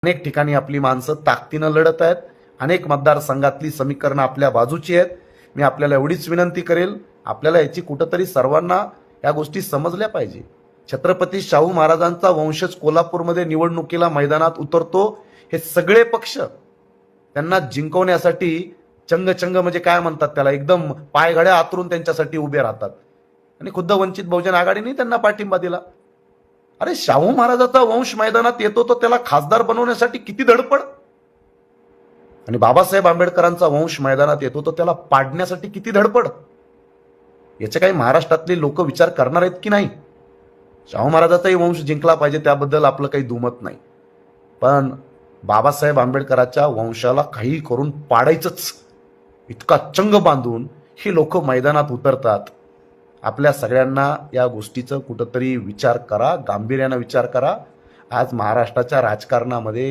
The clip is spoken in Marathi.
अनेक ठिकाणी आपली माणसं ताकदीनं लढत आहेत. अनेक मतदारसंघातली समीकरणं आपल्या बाजूची आहेत. मी आपल्याला एवढीच विनंती करेल, आपल्याला याची कुठंतरी सर्वांना या गोष्टी समजल्या पाहिजे. छत्रपती शाहू महाराजांचा वंशज कोल्हापूरमध्ये निवडणुकीला मैदानात उतरतो. हे सगळे पक्ष त्यांना जिंकवण्यासाठी चंग म्हणजे काय म्हणतात त्याला, एकदम पायघड्या आतरून त्यांच्यासाठी उभे राहतात. आणि खुद्द वंचित बहुजन आघाडीने त्यांना पाठिंबा दिला. अरे शाहू महाराजाचा वंश मैदानात येतो तर त्याला खासदार बनवण्यासाठी किती धडपड, आणि बाबासाहेब आंबेडकरांचा वंश मैदानात येतो तर त्याला पाडण्यासाठी किती धडपड. याचे काही महाराष्ट्रातले लोक विचार करणार आहेत की नाही? शाहू महाराजाचाही वंश जिंकला पाहिजे, त्याबद्दल आपलं काही दुमत नाही, पण बाबासाहेब आंबेडकरांच्या वंशाला काही करून पाडायचंच, इतका चंग बांधून ही लोक मैदानात उतरतात. आपल्या सगळ्यांना या गोष्टीचं कुठंतरी विचार करा, गांभीर्यानं विचार करा. आज महाराष्ट्राच्या राजकारणामध्ये